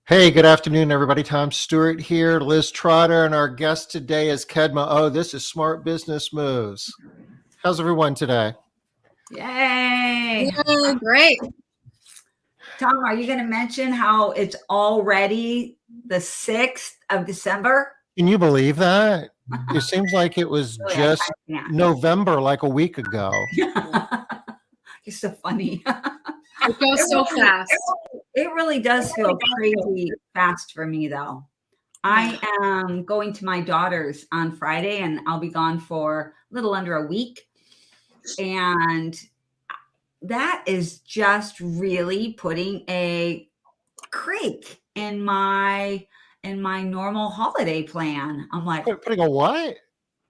Hey, good afternoon, everybody. Tom Stewart here, Liz Trotter, and our guest today is Kedma Ough. This is Smart Business Moves. How's everyone today? Yay! Yeah, great. Tom, are you going to mention how it's already the 6th of December? Can you believe that? It seems like it was Really, just can't. November, like a week ago. You're so funny. It goes so fast. It really does feel crazy fast for me, though. I am going to my daughter's on Friday, and I'll be gone for a little under a week. And that is just really putting a creak in my normal holiday plan. I'm like, Putting a what?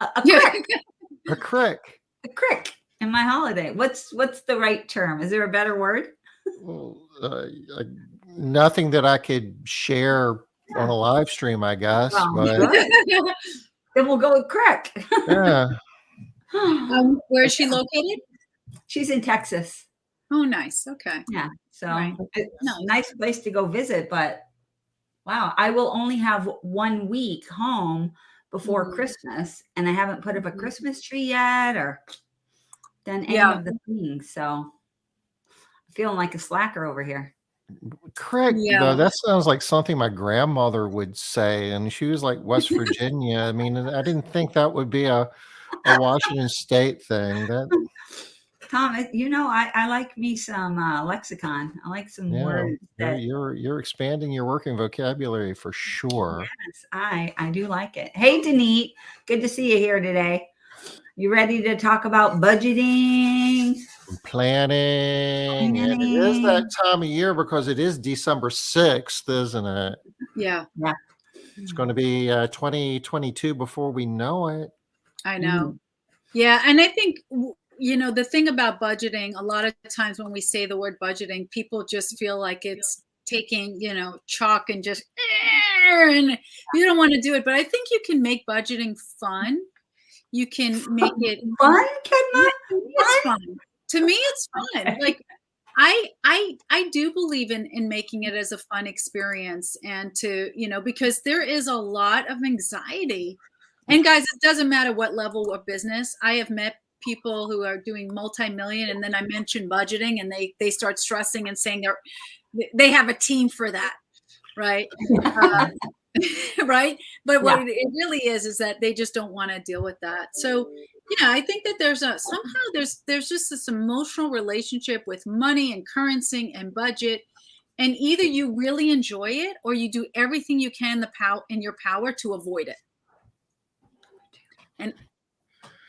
a Yeah. crick, A crick. a crick in my holiday. What's the right term? Is there a better word? Well, nothing that I could share on a live stream, I guess. Well, But good. Then we'll go with crick. yeah, Where is she located? She's in Texas. Oh, nice. Okay. Yeah. So Right. it's Nice. a nice place to go visit, but wow, I will only have 1 week home before Mhm. Christmas, and I haven't put up a Mhm. Christmas tree yet or done any Yeah. of the things. So I'm feeling like a slacker over here. crick, Yeah. though, that sounds like something my grandmother would say, and she was like West Virginia. I mean, I didn't think that would be a Washington State thing. That Tom, I like me some lexicon. I like some yeah, words that you're expanding your working vocabulary for sure. yes, I do like it. Hey, Denise, good to see you here today. You ready to talk about budgeting? Planning, and it is that time of year because it is December 6th, isn't it? Yeah. Yeah. It's going to be 2022 before we know it. I know. Yeah. And I think, the thing about budgeting, a lot of times when we say the word budgeting, people just feel like it's taking, chalk and just, and you don't want to do it. But I think you can make budgeting fun. You can make it Fun, Kedma? To me, it's fun. To me, it's fun. Like I do believe in making it as a fun experience and to, because there is a lot of anxiety. And guys, it doesn't matter what level of business. I have met people who are doing multi-million and then I mention budgeting and they start stressing and saying they have a team for that. Right. Right. But what it really is that they just don't want to deal with that. So yeah, I think that somehow there's just this emotional relationship with money and currency and budget. And either you really enjoy it or you do everything you can in your power to avoid it. And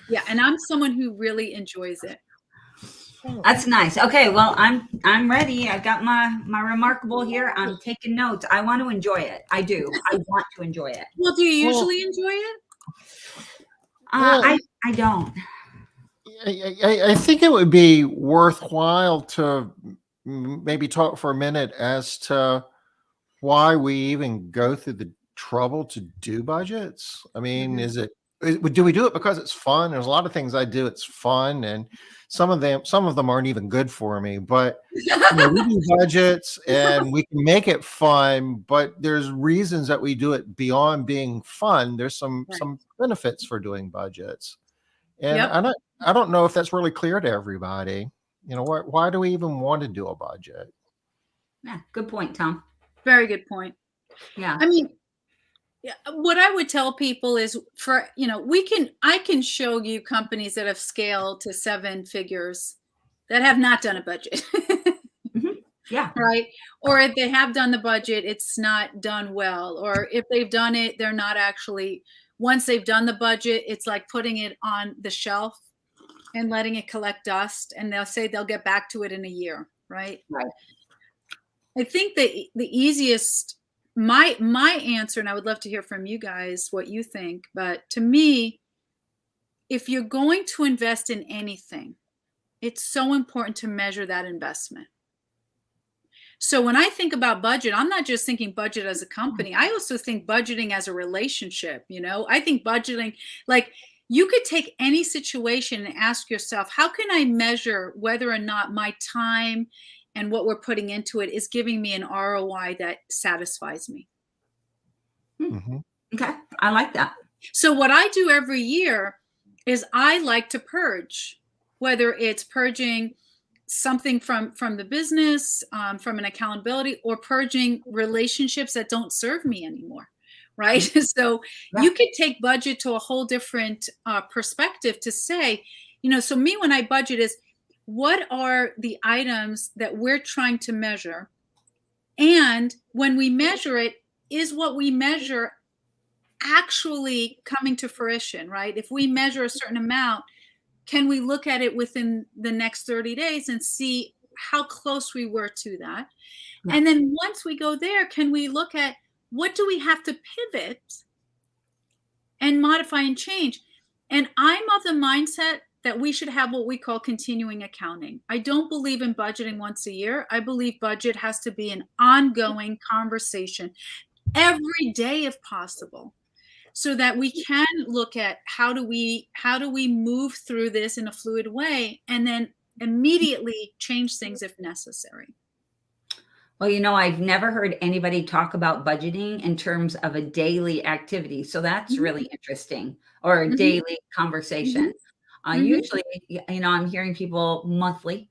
yeah, and I'm someone who really enjoys it. That's nice. Okay, well, I'm ready. I got my remarkable here. I'm taking notes. I want to enjoy it. I do. I want to enjoy it. Well, do you usually enjoy it? I don't. I think it would be worthwhile to maybe talk for a minute as to why we even go through the trouble to do budgets. I mean, do we do it because it's fun? There's a lot of things I do. It's fun, and some of them aren't even good for me. But we do budgets, and we can make it fun. But there's reasons that we do it beyond being fun. There's some benefits for doing budgets, and I don't know if that's really clear to everybody. Why do we even want to do a budget? Yeah, good point, Tom. Very good point. Yeah. I mean, what I would tell people is I can show you companies that have scaled to 7 figures that have not done a budget. Yeah. Right. Or if they have done the budget, it's not done well. Or if they've done it, they're not actually, once they've done the budget, it's like putting it on the shelf and letting it collect dust. And they'll say they'll get back to it in a year. Right. Right. I think the easiest, my answer, and I would love to hear from you guys what you think, but to me, if you're going to invest in anything, it's so important to measure that investment. So when I think about budget, I'm not just thinking budget as a company. I also think budgeting as a relationship. I think budgeting, like you could take any situation and ask yourself, how can I measure whether or not my time and what we're putting into it is giving me an ROI that satisfies me. Mhm. Okay. I like that. So what I do every year is I like to purge, whether it's purging something from the business, from an accountability, or purging relationships that don't serve me anymore, right? So Yeah. you could take budget to a whole different perspective to say, so me, when I budget, is what are the items that we're trying to measure, and when we measure it, is what we measure actually coming to fruition, right? If we measure a certain amount, can we look at it within the next 30 days and see how close we were to that? Yeah. And then once we go there, can we look at what do we have to pivot and modify and change? And I'm of the mindset that we should have what we call continuing accounting. I don't believe in budgeting once a year. I believe budget has to be an ongoing conversation every day if possible, so that we can look at how do we move through this in a fluid way, and then immediately change things if necessary. Well, I've never heard anybody talk about budgeting in terms of a daily activity. So that's really interesting, or a daily conversation. Usually, I'm hearing people monthly,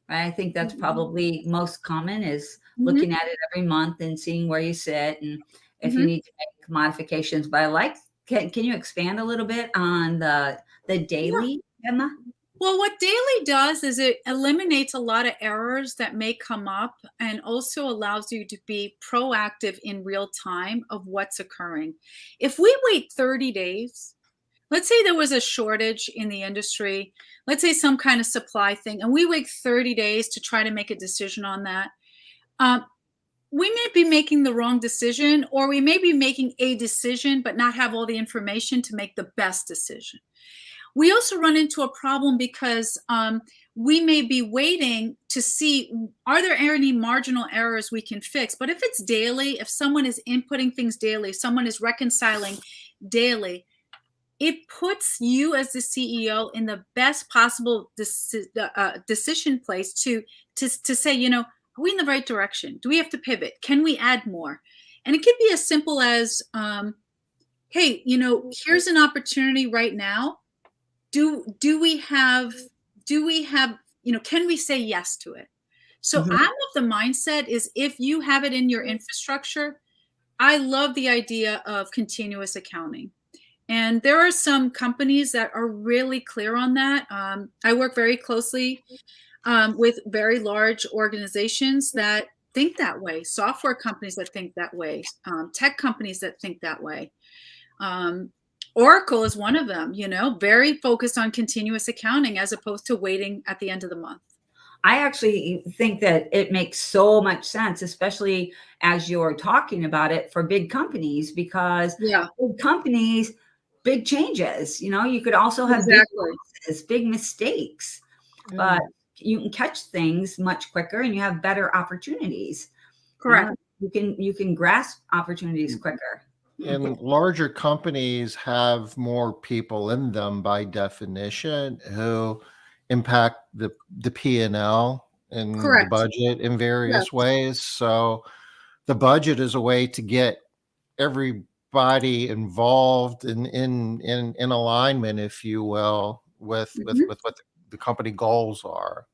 right? I think that's probably most common, is looking at it every month and seeing where you sit and if you need to make modifications. But can you expand a little bit on the daily, Emma? Well, what daily does is it eliminates a lot of errors that may come up, and also allows you to be proactive in real time of what's occurring. If we wait 30 days, let's say there was a shortage in the industry, let's say some kind of supply thing, and we wait 30 days to try to make a decision on that, we may be making the wrong decision, or we may be making a decision but not have all the information to make the best decision. We also run into a problem because we may be waiting to see, are there any marginal errors we can fix? But if it's daily, if someone is inputting things daily, if someone is reconciling daily, it puts you as the CEO in the best possible decision place to say, are we in the right direction? Do we have to pivot? Can we add more? And it could be as simple as, hey, here's an opportunity right now. Do we have, can we say yes to it? So I'm of the mindset is, if you have it in your infrastructure, I love the idea of continuous accounting. And there are some companies that are really clear on that. I work very closely with very large organizations that think that way, software companies that think that way, tech companies that think that way. Oracle is one of them, very focused on continuous accounting as opposed to waiting at the end of the month. I actually think that it makes so much sense, especially as you're talking about it for big companies, because big companies, big changes, you could also have big losses, big mistakes, but you can catch things much quicker and you have better opportunities. Correct. You can grasp opportunities quicker. And larger companies have more people in them by definition who impact the P&L and the budget in various ways. So the budget is a way to get everybody involved in alignment, if you will, with what the company goals are.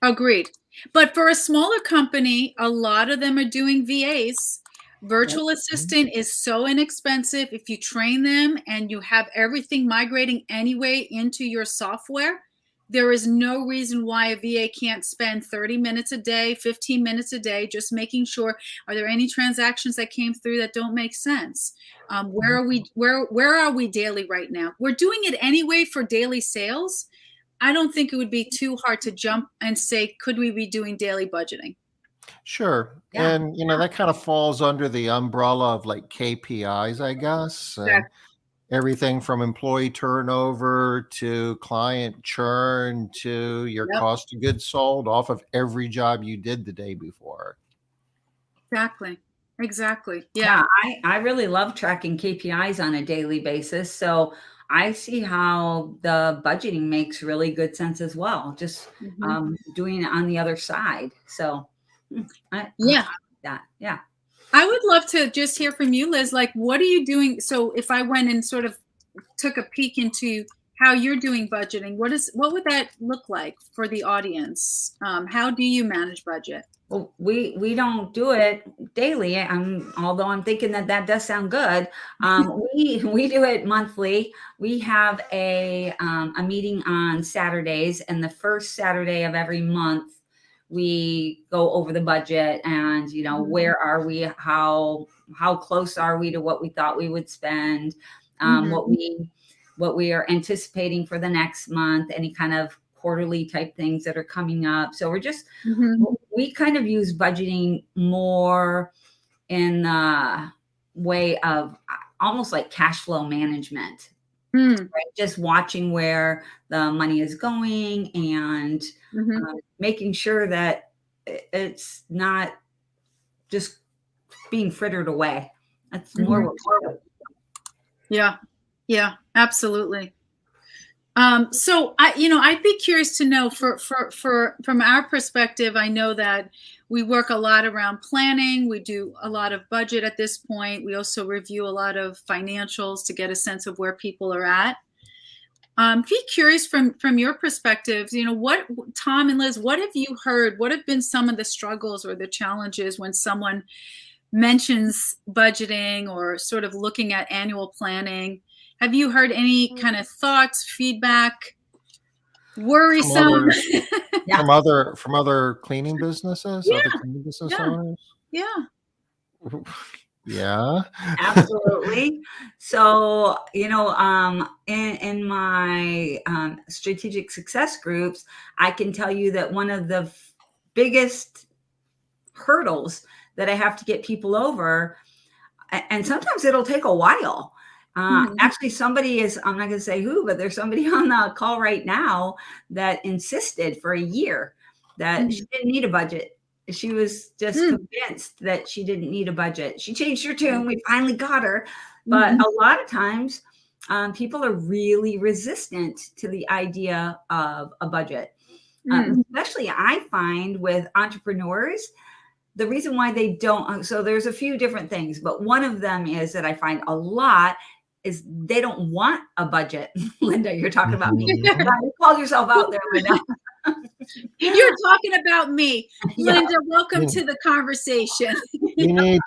Agreed. But for a smaller company, a lot of them are doing VAs. Virtual assistant is so inexpensive. If you train them and you have everything migrating anyway into your software, there is no reason why a VA can't spend 30 minutes a day, 15 minutes a day, just making sure, are there any transactions that came through that don't make sense? Where are we daily right now? We're doing it anyway for daily sales. I don't think it would be too hard to jump and say, could we be doing daily budgeting? Sure. Yeah. And, that kind of falls under the umbrella of like KPIs, I guess. And everything from employee turnover to client churn to your cost of goods sold off of every job you did the day before. Exactly. Yeah. I really love tracking KPIs on a daily basis. So I see how the budgeting makes really good sense as well. Just doing it on the other side. So Yeah. that. Yeah. I would love to just hear from you, Liz. Like, what are you doing? So if I went and sort of took a peek into how you're doing budgeting, what would that look like for the audience? How do you manage budget? Well, we don't do it daily. Although I'm thinking that does sound good. We do it monthly. We have a meeting on Saturdays, and the first Saturday of every month, we go over the budget and where are we, how close are we to what we thought we would spend, what we are anticipating for the next month, any kind of quarterly type things that are coming up. So we're just we kind of use budgeting more in the way of almost like cash flow management, right? Just watching where the money is going and making sure that it's not just being frittered away. That's more what we're doing. Yeah, absolutely. So I'd be curious to know from our perspective. I know that we work a lot around planning. We do a lot of budget at this point. We also review a lot of financials to get a sense of where people are at. Be curious from your perspectives, what, Tom and Liz, what have you heard? What have been some of the struggles or the challenges when someone mentions budgeting or sort of looking at annual planning? Have you heard any kind of thoughts, feedback, worrisome? From other cleaning businesses, other cleaning business owners? Yeah. Yeah. Absolutely. So, in my strategic success groups, I can tell you that one of the biggest hurdles that I have to get people over, and sometimes it'll take a while. Actually, somebody is, I'm not going to say who, but there's somebody on the call right now that insisted for a year that she didn't need a budget. She was just convinced that she didn't need a budget. She changed her tune. We finally got her. But a lot of times, people are really resistant to the idea of a budget. Especially I find with entrepreneurs, the reason why they don't, so there's a few different things, but one of them is that I find a lot is they don't want a budget. Linda, you're talking about me. You called yourself out there, Linda. You're talking about me. Linda, welcome to the conversation. You need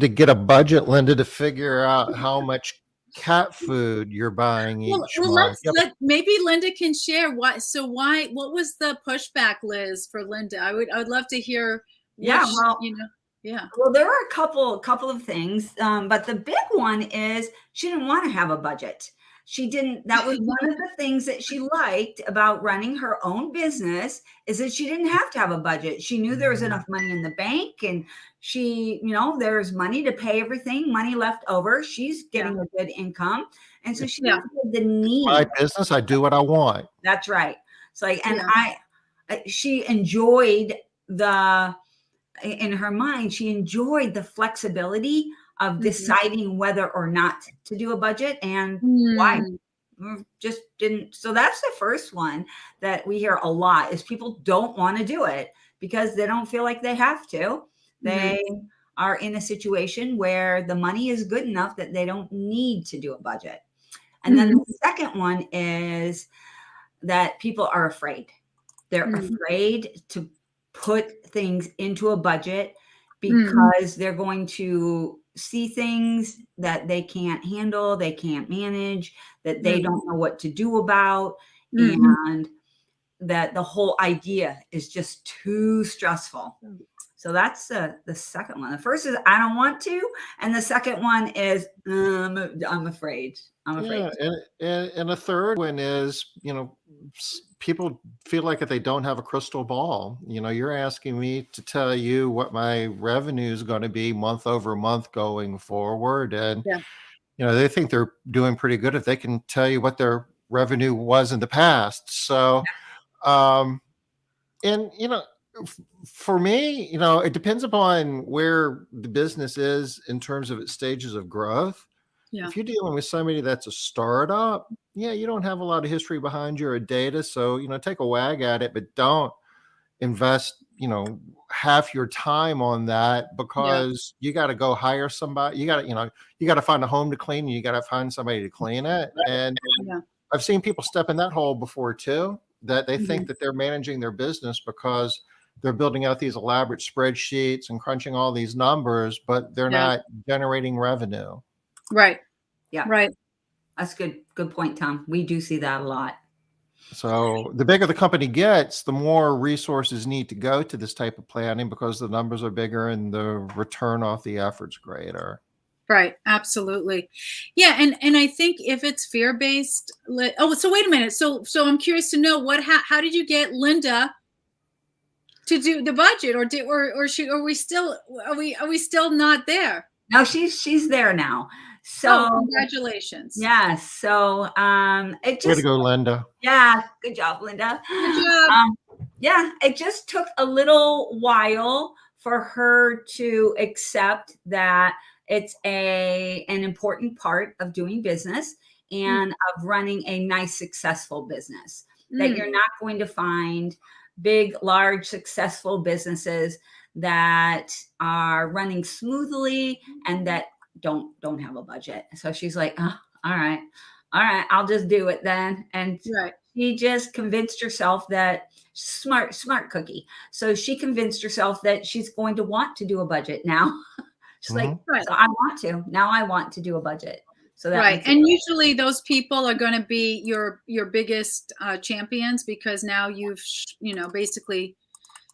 to get a budget, Linda, to figure out how much cat food you're buying each month. Maybe Linda can share what was the pushback, Liz, for Linda? I would love to hear. Well, there are a couple of things, but the big one is she didn't want to have a budget. She didn't. That was one of the things that she liked about running her own business, is that she didn't have to have a budget. She knew there was enough money in the bank, and she, there's money to pay everything, money left over. She's getting a good income, and so she didn't feel the need. My business, I do what I want. That's right. So, she enjoyed in her mind, she enjoyed the flexibility of deciding whether or not to do a budget and why. Just didn't. So that's the first one that we hear a lot, is people don't want to do it because they don't feel like they have to. They are in a situation where the money is good enough that they don't need to do a budget. And then the second one is that people are afraid. They're afraid to put things into a budget because they're going to see things that they can't handle, they can't manage, that they don't know what to do about, and that the whole idea is just too stressful. So that's the second one. The first is I don't want to, and the second one is I'm afraid. Yeah, and a third one is, people feel like if they don't have a crystal ball, you're asking me to tell you what my revenue is going to be month over month going forward. And, they think they're doing pretty good if they can tell you what their revenue was in the past. So, for me, it depends upon where the business is in terms of its stages of growth. Yeah. If you're dealing with somebody that's a startup, yeah, you don't have a lot of history behind you or data. So, take a wag at it, but don't invest, half your time on that, Yeah. because you got to go hire somebody. You got to find a home to clean, and you got to find somebody to clean it. And Yeah. I've seen people step in that hole before too, that they think Mhm. that they're managing their business because they're building out these elaborate spreadsheets and crunching all these numbers, but they're Yeah. not generating revenue. Right. Yeah. Right. That's good. Good point, Tom. We do see that a lot. So the bigger the company gets, the more resources need to go to this type of planning, because the numbers are bigger and the return off the effort's greater. Right. Absolutely. Yeah. And I think if it's fear based, so wait a minute. So I'm curious to know how did you get Linda to do the budget, are we still not there? No, she's there now. Oh, So congratulations. yes. So it Way to just, go, Linda. yeah, good job, Linda. Good job. Yeah, it just took a little while for her to accept that it's an important part of doing business and of running a nice, successful business. That you're not going to find big, large, successful businesses that are running smoothly and that don't have a budget. So she's like, oh, all right, I'll just do it then. And Right. she just convinced herself that smart cookie. So she convinced herself that she's going to want to do a budget now. She's like, Right. so I want to do a budget. So that Right. makes it And right. usually those people are going to be your biggest champions, because now you've basically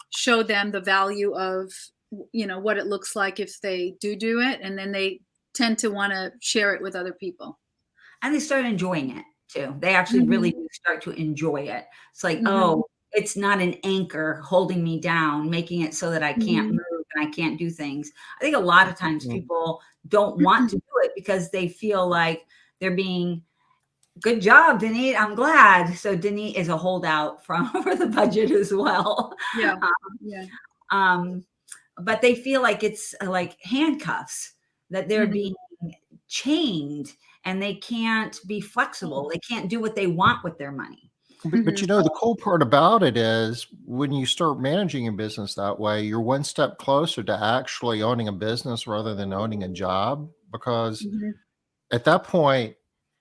showed them the value of what it looks like if they do it, and then they tend to want to share it with other people. And they start enjoying it too. They actually really do start to enjoy it. It's like, oh, it's not an anchor holding me down, making it so that I can't move and I can't do things. I think a lot of times people don't want to do it because they feel like they're being, good job, Denise. I'm glad. So Denise is a holdout for the budget as well. Yeah. But they feel like it's like handcuffs, that they're being chained and they can't be flexible. They can't do what they want with their money. But the cool part about it is, when you start managing your business that way, you're one step closer to actually owning a business rather than owning a job. Because at that point,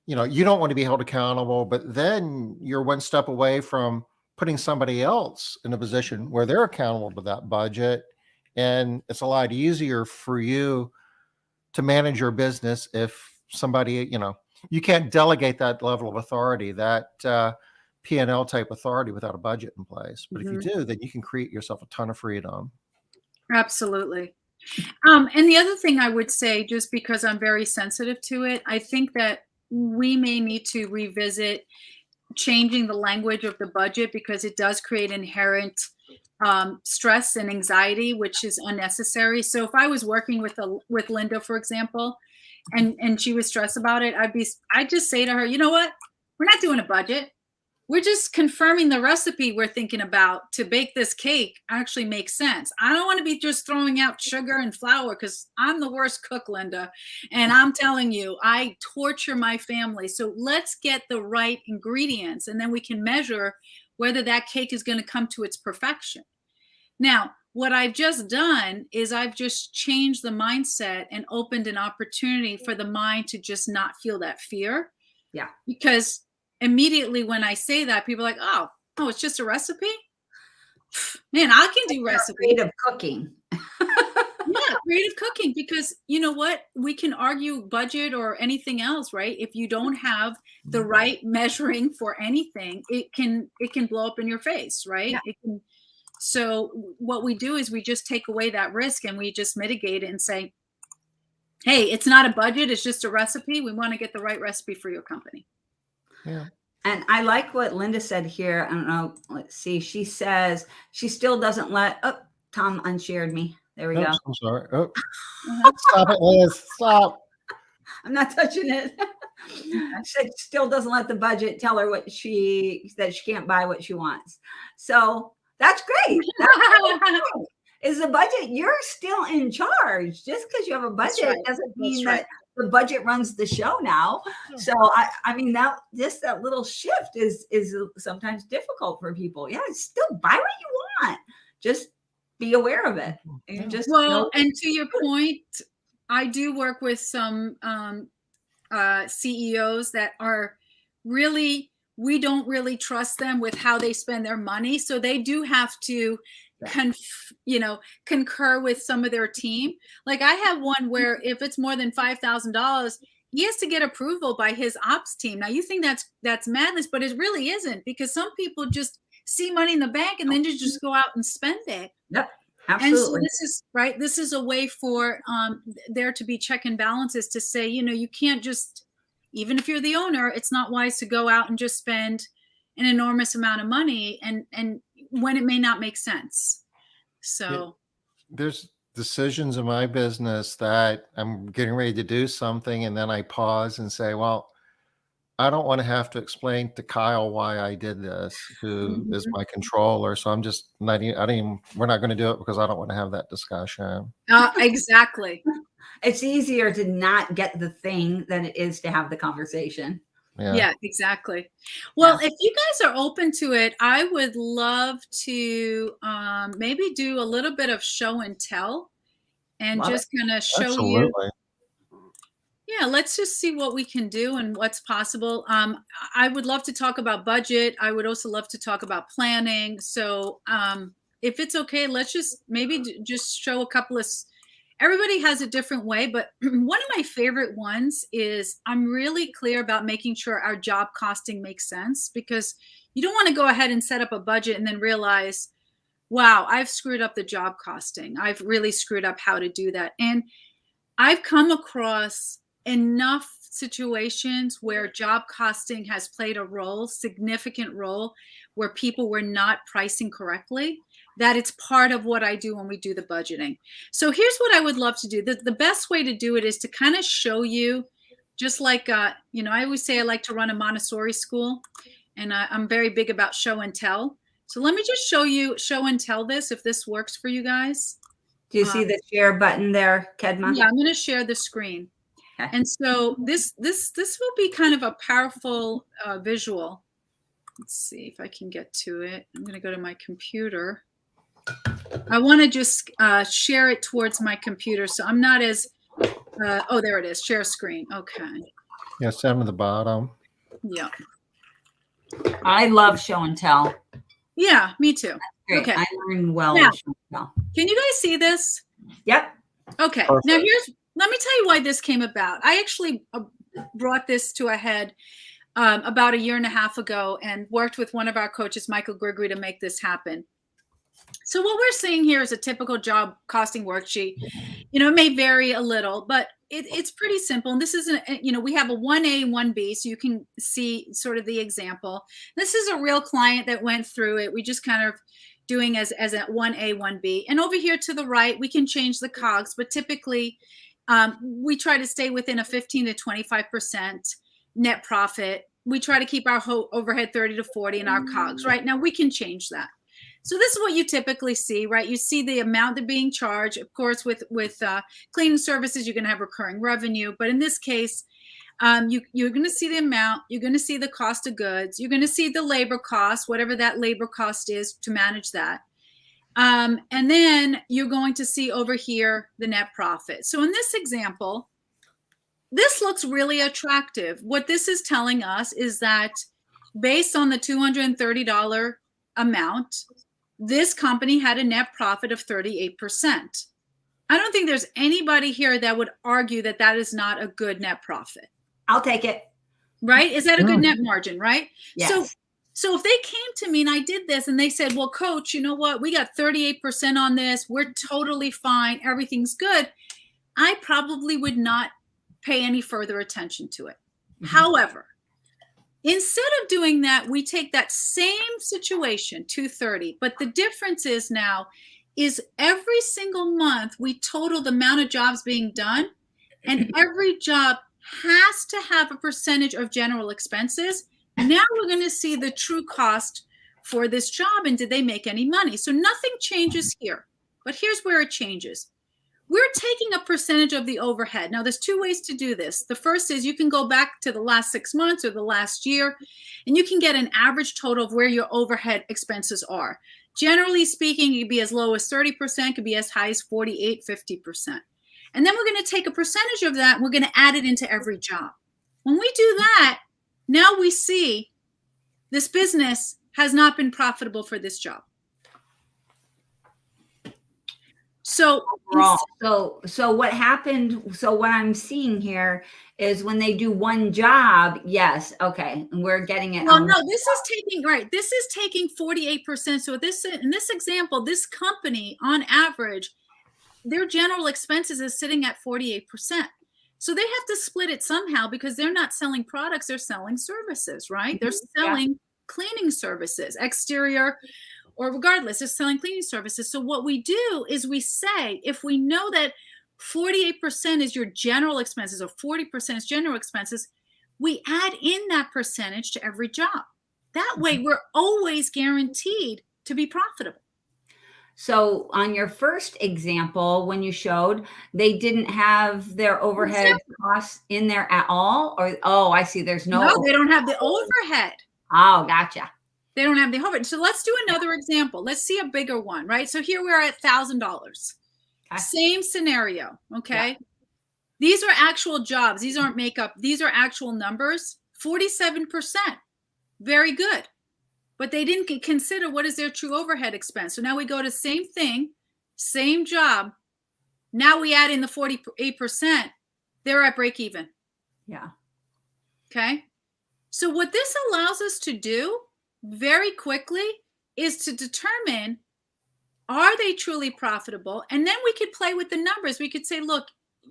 you don't want to be held accountable, but then you're one step away from putting somebody else in a position where they're accountable to that budget. And it's a lot easier for you to manage your business if somebody, you can't delegate that level of authority, that P&L type authority, without a budget in place. But if you do, then you can create yourself a ton of freedom. Absolutely. And the other thing I would say, just because I'm very sensitive to it, I think that we may need to revisit changing the language of the budget, because it does create inherent stress and anxiety, which is unnecessary. So if I was working with Linda, for example, and she was stressed about it, I'd just say to her, you know what? We're not doing a budget. We're just confirming the recipe we're thinking about to bake this cake actually makes sense. I don't want to be just throwing out sugar and flour, because I'm the worst cook, Linda. And I'm telling you, I torture my family. So let's get the right ingredients, and then we can measure whether that cake is going to come to its perfection. Now, what I've just done is I've just changed the mindset and opened an opportunity for the mind to just not feel that fear. Yeah. Because immediately when I say that, people are like, oh, it's just a recipe? Man, I can do recipes. Creative cooking. Yeah, creative cooking, because you know what? We can argue budget or anything else, right? If you don't have the right measuring for anything, it can blow up in your face, right? Yeah. So what we do is we just take away that risk and we just mitigate it and say, hey, it's not a budget, it's just a recipe. We want to get the right recipe for your company. Yeah. And I like what Linda said here. I don't know. Let's see. She says she still doesn't Tom unshared me. There we go. I'm sorry. Oh. Stop it, Liz. Stop. I'm not touching it. She said she still doesn't let the budget tell her that she can't buy what she wants. So that's great. is the budget. You're still in charge. Just because you have a budget right. doesn't mean right. that the budget runs the show now. So I mean that little shift is sometimes difficult for people. Yeah, still buy what you want. Just be aware of it. And just well, and to your point, I do work with some CEOs that are really, we don't really trust them with how they spend their money. So they do have to concur with some of their team. Like I have one where if it's more than $5,000, he has to get approval by his ops team. Now you think that's madness, but it really isn't, because some people just see money in the bank and then just go out and spend it. Yep. Absolutely. And so this is a way for there to be check and balances to say, you can't just, even if you're the owner, it's not wise to go out and just spend an enormous amount of money and when it may not make sense. So there's decisions in my business that I'm getting ready to do something, and then I pause and say, well, I don't want to have to explain to Kyle why I did this, who is my controller. So I'm just not, we're not going to do it because I don't want to have that discussion. Exactly. It's easier to not get the thing than it is to have the conversation. Yeah, exactly. Well, if you guys are open to it, I would love to maybe do a little bit of show and tell and just kind of show you. Yeah, let's just see what we can do and what's possible. I would love to talk about budget. I would also love to talk about planning. So if it's okay, let's just maybe just show a couple of, everybody has a different way, but one of my favorite ones is I'm really clear about making sure our job costing makes sense, because you don't want to go ahead and set up a budget and then realize, wow, I've screwed up the job costing. I've really screwed up how to do that. And I've come across enough situations where job costing has played a role, significant role, where people were not pricing correctly, that it's part of what I do when we do the budgeting. So here's what I would love to do. The best way to do it is to kind of show you, just like, I always say I like to run a Montessori school, and I'm very big about show and tell. So let me just show and tell this, if this works for you guys. Do you see the share button there, Kedma? Yeah, I'm going to share the screen. And so this will be kind of a powerful visual. Let's see if I can get to it. I'm going to go to my computer. I want to just share it towards my computer, so I'm not as oh, there it is. Share screen. Okay. Yeah, down to the bottom. Yeah. I love show and tell. Yeah, me too. Great. Okay. I learn well Now, with show and tell. Can you guys see this? Yep. Perfect. Okay. Now let me tell you why this came about. I actually brought this to a head about 1.5 years ago and worked with one of our coaches, Michael Gregory, to make this happen. So what we're seeing here is a typical job costing worksheet. It may vary a little, but it's pretty simple. And this is, we have a 1A, 1B, so you can see sort of the example. This is a real client that went through it. We just kind of doing as a 1A, 1B. And over here to the right, we can change the COGS, but typically we try to stay within a 15 to 25% net profit. We try to keep our overhead 30 to 40 and our COGS, right? Now we can change that. So this is what you typically see, right? You see the amount that's being charged. Of course, with cleaning services, you're going to have recurring revenue. But in this case, you're going to see the amount. You're going to see the cost of goods. You're going to see the labor cost, whatever that labor cost is to manage that. And then you're going to see over here the net profit. So in this example, this looks really attractive. What this is telling us is that based on the $230 amount, this company had a net profit of 38%. I don't think there's anybody here that would argue that that is not a good net profit. I'll take it. Right? Is that a good net margin, right? Yes. So if they came to me and I did this and they said, well, coach, you know what? We got 38% on this. We're totally fine. Everything's good. I probably would not pay any further attention to it. However, instead of doing that, we take that same situation, 230, but the difference is now is every single month we total the amount of jobs being done, and every job has to have a percentage of general expenses. Now we're going to see the true cost for this job and did they make any money? So nothing changes here. But here's where it changes. We're taking a percentage of the overhead. Now, there's two ways to do this. The first is you can go back to the last 6 months or the last year, and you can get an average total of where your overhead expenses are. Generally speaking, it could be as low as 30%, could be as high as 48, 50%. And then we're going to take a percentage of that, and we're going to add it into every job. When we do that, now we see this business has not been profitable for this job. So, so what happened? So what I'm seeing here is when they do one job, yes, okay, and we're getting it. Well, no, this is taking, right. This is taking 48%. So this, in this example, this company on average, their general expenses is sitting at 48%. So they have to split it somehow because they're not selling products, they're selling services, right? They're selling cleaning services, exterior or regardless, they're selling cleaning services. So what we do is we say, if we know that 48% is your general expenses or 40% is general expenses, we add in that percentage to every job. That way we're always guaranteed to be profitable. So on your first example, when you showed, they didn't have their overhead costs in there at all? Or, oh, I see, there's no. No, they don't have the overhead. Oh, gotcha. They don't have the overhead. So let's do another example. Let's see a bigger one, right? So here we are at $1,000. Okay. Same scenario, okay? Yeah. These are actual jobs. These aren't makeup. These are actual numbers. 47%. Very good. But they didn't consider what is their true overhead expense. So now we go to same thing, same job. Now we add in the 48%. They're at break even. Yeah. Okay. So what this allows us to do very quickly is to determine, are they truly profitable? And then we could play with the numbers. We could say, look,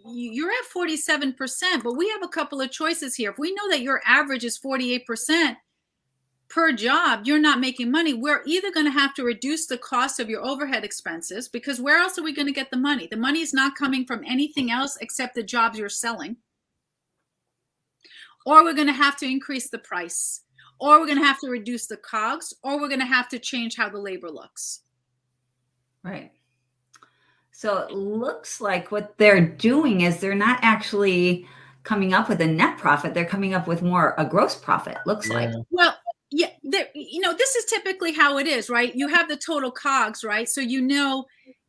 you're at 47%, but we have a couple of choices here. If we know that your average is 48% per job, you're not making money. We're either going to have to reduce the cost of your overhead expenses, because where else are we going to get the money? The money is not coming from anything else except the jobs you're selling. Or we're going to have to increase the price, or we're going to have to reduce the COGS, or we're going to have to change how the labor looks. Right. So it looks like what they're doing is they're not actually coming up with a net profit. They're coming up with more a gross profit, looks like. Well, yeah, this is typically how it is, right? You have the total COGS, right? So in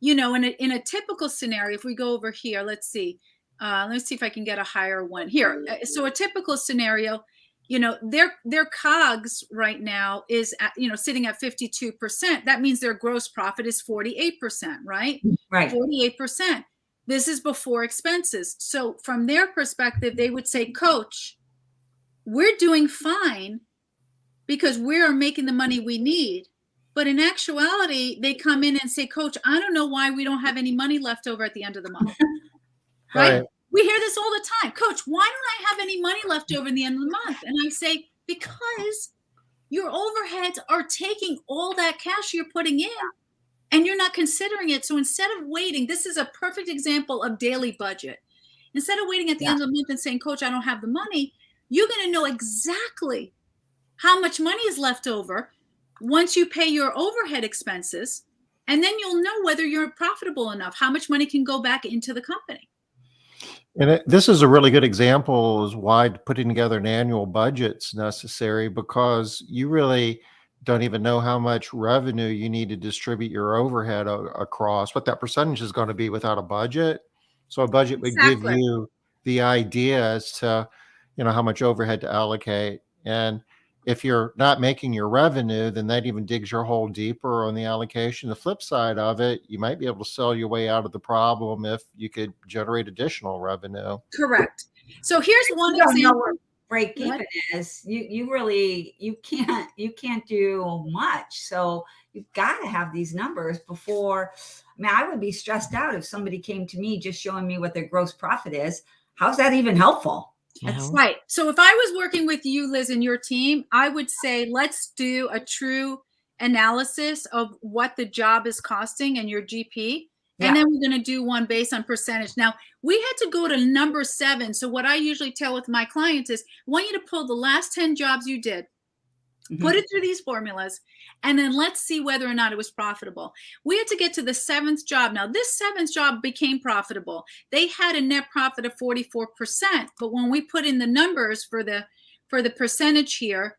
a typical scenario, if we go over here, let's see if I can get a higher one here. So a typical scenario, their COGS right now is at, sitting at 52%. That means their gross profit is 48%, right? Right. 48%. This is before expenses. So from their perspective, they would say, Coach, we're doing fine because we're making the money we need. But in actuality, they come in and say, Coach, I don't know why we don't have any money left over at the end of the month. Right? We hear this all the time. Coach, why don't I have any money left over in the end of the month? And I say, because your overheads are taking all that cash you're putting in and you're not considering it. So instead of waiting, this is a perfect example of daily budget. Instead of waiting at the end of the month and saying, Coach, I don't have the money, you're going to know exactly how much money is left over once you pay your overhead expenses. And then you'll know whether you're profitable enough, how much money can go back into the company. And this is a really good example as why putting together an annual budget's necessary, because you really don't even know how much revenue you need to distribute your overhead across, what that percentage is going to be without a budget. So a budget would give you the idea as to, how much overhead to allocate. And if you're not making your revenue, then that even digs your hole deeper on the allocation. The flip side of it, you might be able to sell your way out of the problem if you could generate additional revenue. Correct. So here's one example. Break even is you can't do much. So you've got to have these numbers before. I would be stressed out if somebody came to me just showing me what their gross profit is. How's that even helpful? That's right. So if I was working with you, Liz, and your team, I would say, let's do a true analysis of what the job is costing and your GP. And then we're going to do one based on percentage. Now, we had to go to number 7. So what I usually tell with my clients is, I want you to pull the last 10 jobs you did Put it through these formulas, and then let's see whether or not it was profitable. We had to get to the 7th job. Now, this 7th job became profitable. They had a net profit of 44%, but when we put in the numbers for the percentage here,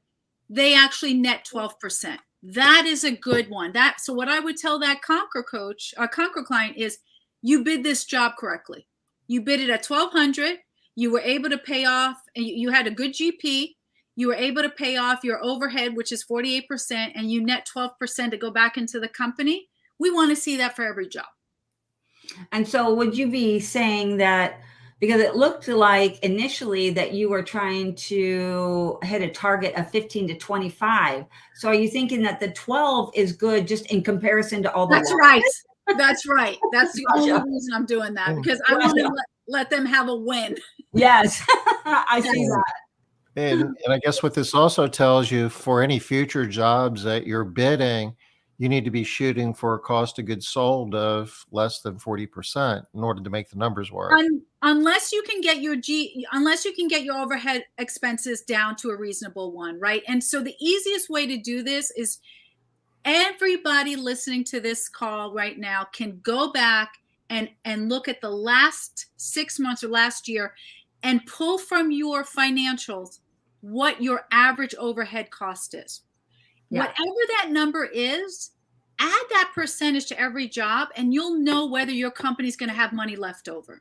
they actually net 12%. That is a good one. So what I would tell that Conquer client is, you bid this job correctly. You bid it at $1,200. You were able to pay off, and you had a good GP. You were able to pay off your overhead, which is 48%, and you net 12% to go back into the company. We want to see that for every job. And so would you be saying that, because it looked like initially that you were trying to hit a target of 15 to 25. So are you thinking that the 12 is good just in comparison to all the That's right. That's right. That's the only reason I'm doing that, because I want to let them have a win. Yes, I see that. And I guess what this also tells you, for any future jobs that you're bidding, you need to be shooting for a cost of goods sold of less than 40% in order to make the numbers work. Unless you can get your overhead expenses down to a reasonable one, right? And so the easiest way to do this is, everybody listening to this call right now can go back and look at the last 6 months or last year and pull from your financials what your average overhead cost is. Yeah. Whatever that number is, add that percentage to every job, and you'll know whether your company's going to have money left over.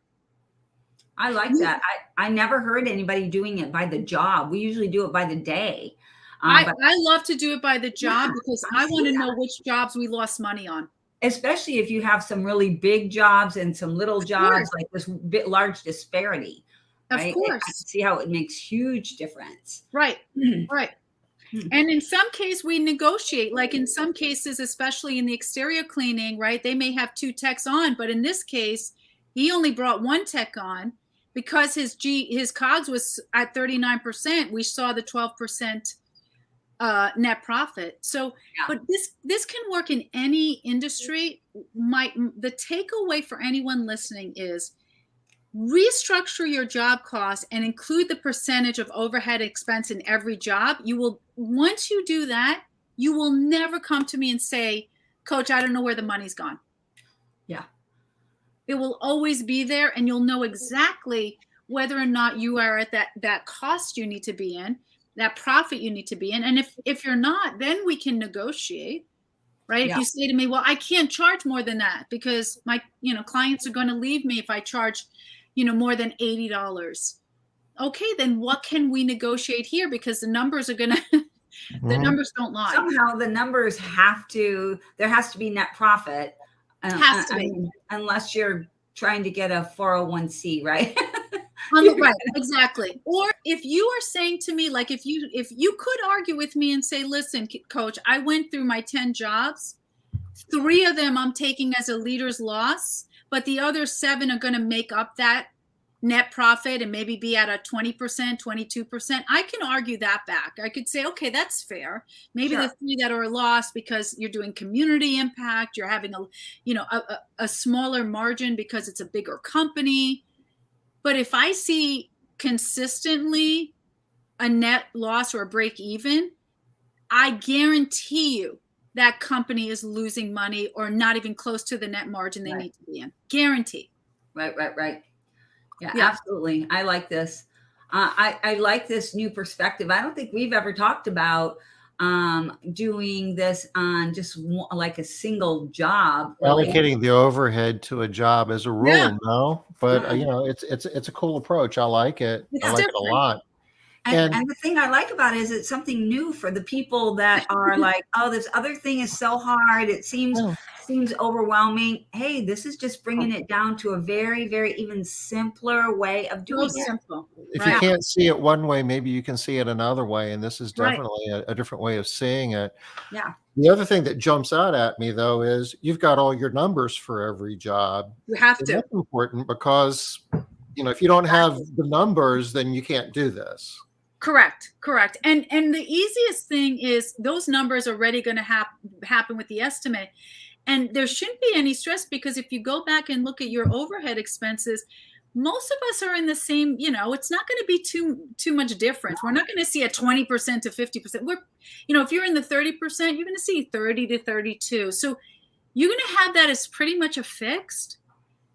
I like that. I never heard anybody doing it by the job. We usually do it by the day. I love to do it by the job, because I want to know which jobs we lost money on. Especially if you have some really big jobs and some little jobs, like this large disparity. Right? Of course. I see how it makes huge difference. Right. Right. And in some case, we negotiate. Like in some cases, especially in the exterior cleaning, right? They may have 2 techs on, but in this case, he only brought 1 tech on because his COGS was at 39%. We saw the 12% net profit. So, but this can work in any industry. The takeaway for anyone listening is, restructure your job costs and include the percentage of overhead expense in every job. Once you do that, you will never come to me and say, Coach, I don't know where the money's gone. Yeah. It will always be there, and you'll know exactly whether or not you are at that cost you need to be in, that profit you need to be in. And if you're not, then we can negotiate. Right. Yeah. If you say to me, well, I can't charge more than that because my, clients are going to leave me if I charge, more than $80. Okay, then what can we negotiate here? Because the numbers are going to, the numbers don't lie. Somehow the numbers there has to be net profit. Has to be. Unless you're trying to get a 401c, right? Right, exactly. Or if you are saying to me, like, if you could argue with me and say, listen, Coach, I went through my 10 jobs. 3 of them I'm taking as a leader's loss, but the other 7 are going to make up that net profit and maybe be at a 20%, 22%. I can argue that back. I could say, okay, that's fair. Maybe the 3 that are lost because you're doing community impact, you're having a smaller margin because it's a bigger company. But if I see consistently a net loss or a break even, I guarantee you that company is losing money or not even close to the net margin they need to be in. Guarantee. Right. Yeah, absolutely. I like this. I like this new perspective. I don't think we've ever talked about doing this on just like a single job. Allocating the overhead to a job as a rule, no, but it's a cool approach. I like it. I like it a lot. And the thing I like about it is it's something new for the people that are like, oh, this other thing is so hard. It seems overwhelming. Hey, this is just bringing it down to a very, very even simpler way of doing it. Simple. If you can't see it one way, maybe you can see it another way. And this is definitely a different way of seeing it. Yeah. The other thing that jumps out at me, though, is you've got all your numbers for every job. You have to. That's important because, if you don't have the numbers, then you can't do this. Correct. And the easiest thing is those numbers are already going to happen with the estimate. And there shouldn't be any stress because if you go back and look at your overhead expenses, most of us are in the same, it's not going to be too much difference. We're not going to see a 20% to 50%. If you're in the 30%, you're going to see 30 to 32. So you're going to have that as pretty much a fixed.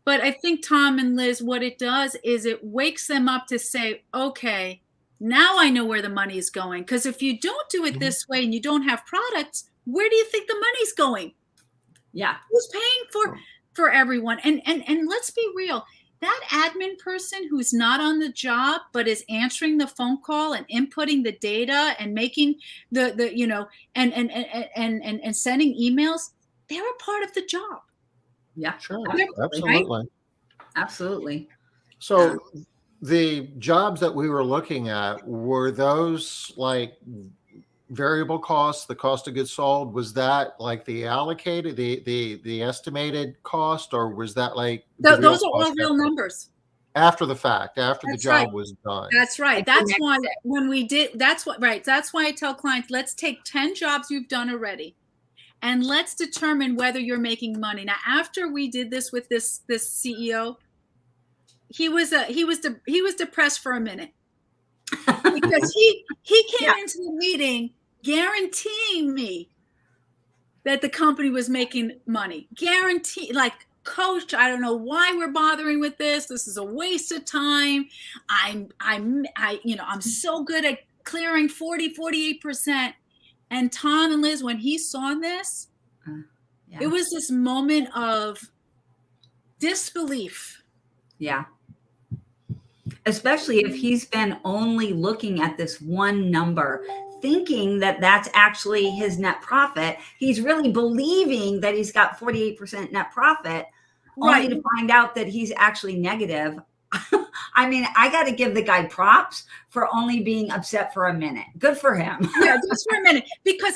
But I think, Tom and Liz, what it does is it wakes them up to say, okay, now I know where the money is going. Because if you don't do it this way and you don't have products, where do you think the money's going? Yeah. Who's paying for everyone? And let's be real. That admin person who's not on the job but is answering the phone call and inputting the data and making the and sending emails, they're a part of the job. Yeah, Sure. absolutely. Absolutely. Right? Absolutely. So the jobs that we were looking at, were those like variable costs, the cost of goods sold? Was that like the allocated, the estimated cost, or was that like those are all real numbers after the fact, after the job was done? That's right. That's why when we did, that's why I tell clients, let's take 10 jobs you've done already and let's determine whether you're making money. Now, after we did this with this CEO, he was depressed for a minute because he came into the meeting guaranteeing me that the company was making money. Guarantee, like, Coach, I don't know why we're bothering with this. This is a waste of time. I'm so good at clearing 48%. And Tom and Liz, when he saw this, it was this moment of disbelief. Yeah. Especially if he's been only looking at this one number, thinking that that's actually his net profit. He's really believing that he's got 48% net profit, only to find out that he's actually negative. I mean, I got to give the guy props for only being upset for a minute. Good for him. Yeah, just for a minute. Because,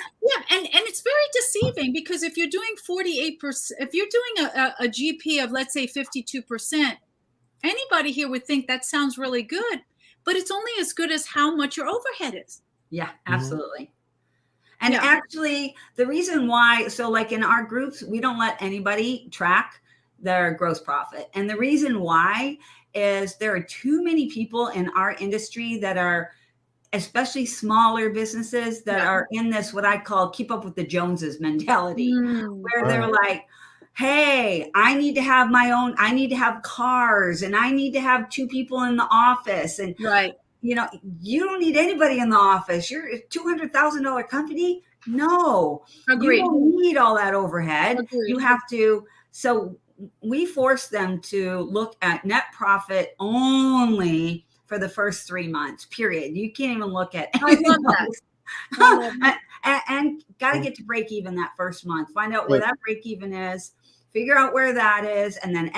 and it's very deceiving, because if you're doing 48%, if you're doing a GP of, let's say, 52%, anybody here would think that sounds really good, but it's only as good as how much your overhead is. Yeah, absolutely. And actually, the reason why, so like in our groups, we don't let anybody track their gross profit. And the reason why is there are too many people in our industry that are, especially smaller businesses, that are in this, what I call keep up with the Joneses mentality, where they're like, hey, I need to have my own, I need to have cars, and I need to have 2 people in the office. And, you don't need anybody in the office. You're a $200,000 company. No, you don't need all that overhead. You have to. So we force them to look at net profit only for the first 3 months, period. You can't even look at anything else. And got to get to break even that first month. Find out where that break even is, figure out where that is. And then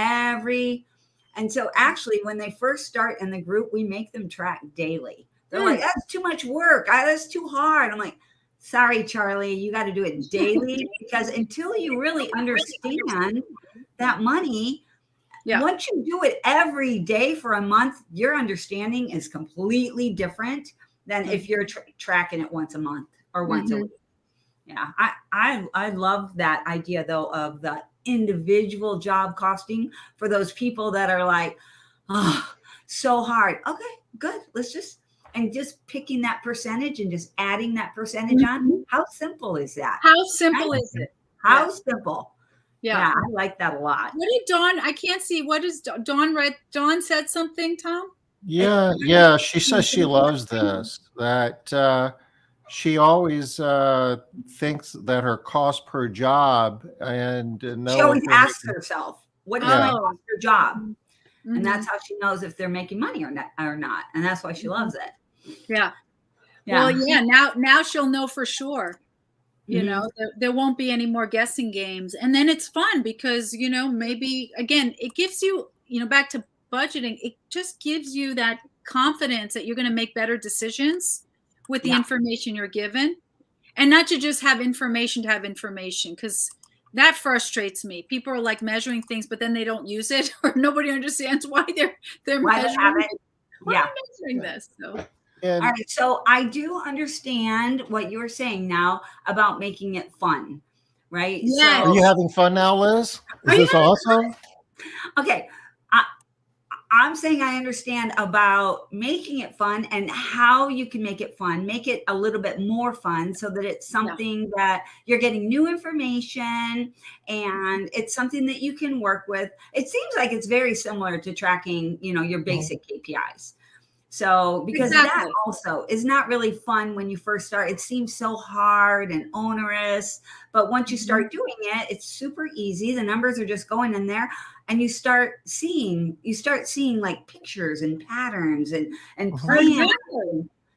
and so actually when they first start in the group, we make them track daily. They're like, that's too much work. That's too hard. I'm like, sorry, Charlie, you got to do it daily, because until you really understand that money, once you do it every day for a month, your understanding is completely different than if you're tracking it once a month or once a week. Yeah, I love that idea, though, of the individual job costing for those people that are like, oh, so hard. Okay, good. Let's just picking that percentage and just adding that percentage on. How simple is that? How simple is it? How simple. Yeah, I like that a lot. What did Dawn? I can't see. What is Dawn read? Dawn said something, Tom? Yeah. She says she loves this, that she always thinks that her cost per job, and she always asks herself, what is my cost per job? And that's how she knows if they're making money or not. And that's why she loves it. Yeah. Well, now she'll know for sure. There won't be any more guessing games. And then it's fun because, maybe, again, it gives you, back to budgeting, it just gives you that confidence that you're going to make better decisions with the information you're given, and not to just have information to have information, because that frustrates me. People are like measuring things, but then they don't use it, or nobody understands why they're measuring it. Why are measuring this? So. All right. So I do understand what you're saying now about making it fun, right? Yeah. Are you having fun now, Liz? Is this awesome? Okay. I'm saying I understand about making it fun and how you can make it fun, make it a little bit more fun so that it's something that you're getting new information and it's something that you can work with. It seems like it's very similar to tracking, your basic KPIs. So, because that also is not really fun when you first start. It seems so hard and onerous, but once you start doing it, it's super easy. The numbers are just going in there, and you start seeing like pictures and patterns and plans.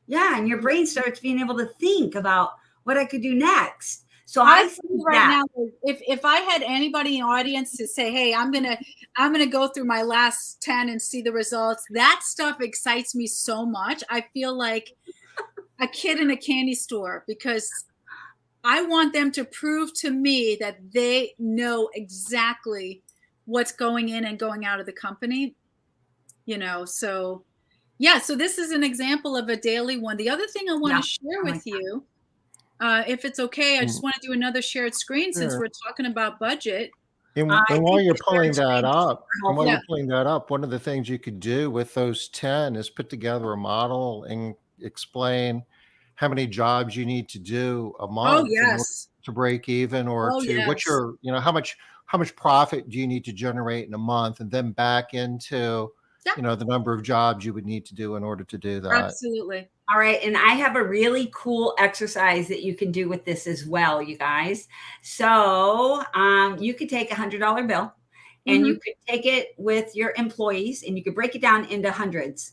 Yeah, and your brain starts being able to think about what I could do next. So I see right now, if I had anybody in the audience to say, "Hey, I'm gonna go through my last 10 and see the results," that stuff excites me so much. I feel like a kid in a candy store because I want them to prove to me that they know exactly what's going in and going out of the company. So yeah. So this is an example of a daily one. The other thing I want to share with you. If it's okay, I just want to do another shared screen since we're talking about budget. And while you're pulling that up, one of the things you could do with those 10 is put together a model and explain how many jobs you need to do a month to break even, or what's your, how much profit do you need to generate in a month, and then back into, the number of jobs you would need to do in order to do that. Absolutely. All right. And I have a really cool exercise that you can do with this as well, you guys. So you could take $100 bill and you could take it with your employees and you could break it down into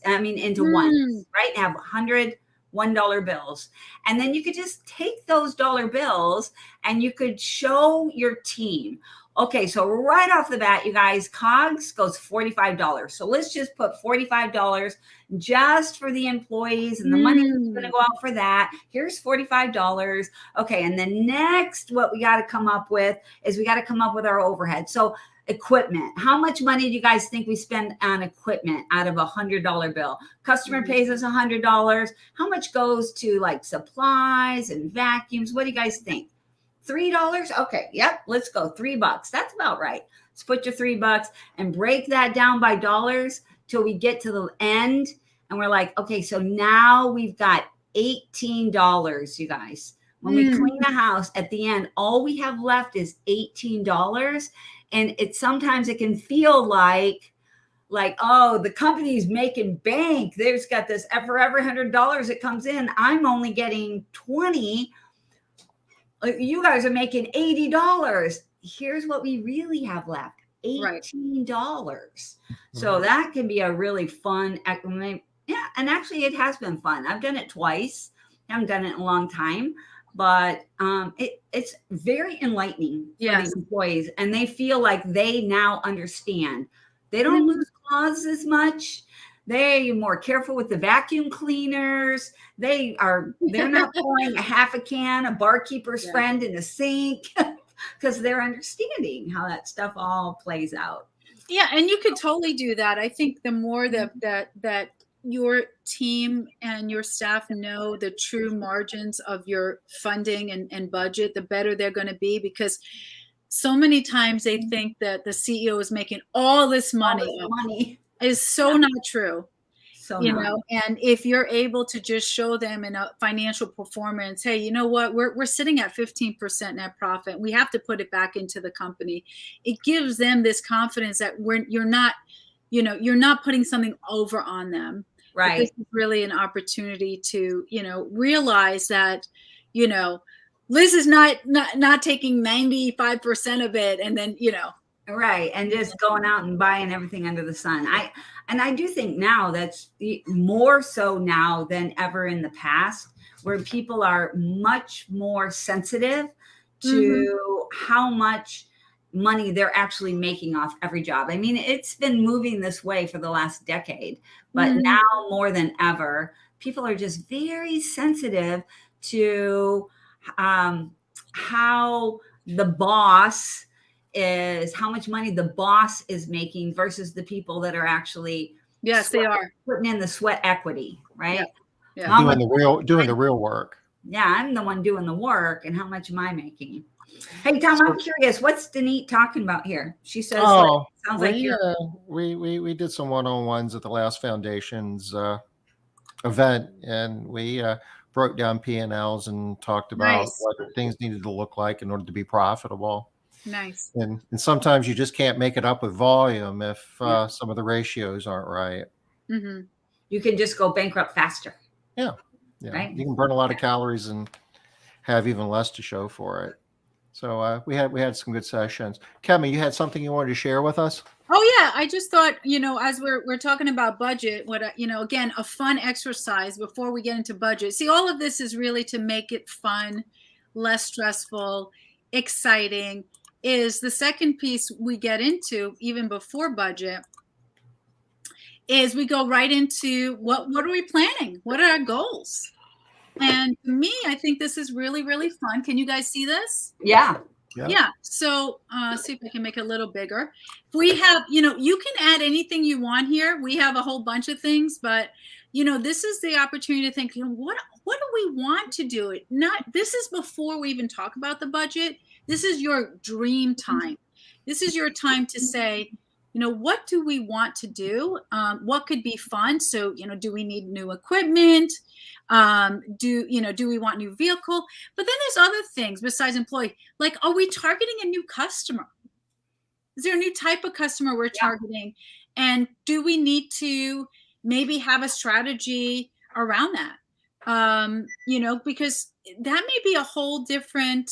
into ones, right? And have $101 bills. And then you could just take those dollar bills and you could show your team. Okay, so right off the bat, you guys, COGS goes $45. So let's just put $45 just for the employees, and the money is going to go out for that. Here's $45. Okay, and then next, what we got to come up with is we got to come up with our overhead. So equipment. How much money do you guys think we spend on equipment out of $100 bill? Customer pays us $100. How much goes to like supplies and vacuums? What do you guys think? $3? Okay. Yep. Let's go. $3. That's about right. Let's put your $3 and break that down by dollars till we get to the end. And we're like, okay, so now we've got $18, you guys. When we clean a house at the end, all we have left is $18. And sometimes it can feel like, oh, the company's making bank. There's got this for every $100 that comes in, I'm only getting 20. You guys are making $80. Here's what we really have left, $18. So that can be a really fun. Yeah. And actually it has been fun. I've done it twice. I haven't done it in a long time, but it's very enlightening for these employees. And they feel like they now understand. They don't lose clothes as much. They're more careful with the vacuum cleaners. They're not pouring a half a can of barkeeper's friend in the sink because they're understanding how that stuff all plays out. Yeah, and you could totally do that. I think the more that your team and your staff know the true margins of your funding and budget, the better they're going to be, because so many times they think that the CEO is making all this money. Is so not true. So and if you're able to just show them in a financial performance, hey, you know what, we're sitting at 15% net profit. We have to put it back into the company. It gives them this confidence that you're not putting something over on them. Right. This is really an opportunity to, realize that, Liz is not taking 95% of it and then, Right. And just going out and buying everything under the sun. I do think now that's more so now than ever in the past, where people are much more sensitive to how much money they're actually making off every job. I mean, it's been moving this way for the last decade, but now more than ever, people are just very sensitive to how the boss is, how much money the boss is making versus the people that are actually they are putting in the sweat equity, right? Yeah. Doing the real work. Yeah, I'm the one doing the work, and how much am I making? Hey, Tom, So, I'm curious. What's Denise talking about here? She says, oh, sounds like you're. we did some one-on-ones at the last foundation's event, and we broke down P&Ls and talked about Nice. what things needed to look like in order to be profitable. Nice. And sometimes you just can't make it up with volume if Yeah. some of the ratios aren't right. Mm-hmm. You can just go bankrupt faster. Yeah, yeah. Right. You can burn a lot of calories and have even less to show for it. So we had some good sessions. Kedma, you had something you wanted to share with us? Oh yeah, I just thought, as we're talking about budget, again, a fun exercise before we get into budget. See, all of this is really to make it fun, less stressful, exciting. Is the second piece we get into even before budget is we go right into what are we planning? What are our goals? And to me, I think this is really, really fun. Can you guys see this? Yeah. Yeah. So see if I can make it a little bigger. We have, you can add anything you want here. We have a whole bunch of things, but this is the opportunity to think, what do we want to do? This is before we even talk about the budget. This is your dream time. This is your time to say, what do we want to do? What could be fun? So, do we need new equipment? Do we want new vehicle? But then there's other things besides employee. Like, are we targeting a new customer? Is there a new type of customer we're targeting? And do we need to maybe have a strategy around that? Because that may be a whole different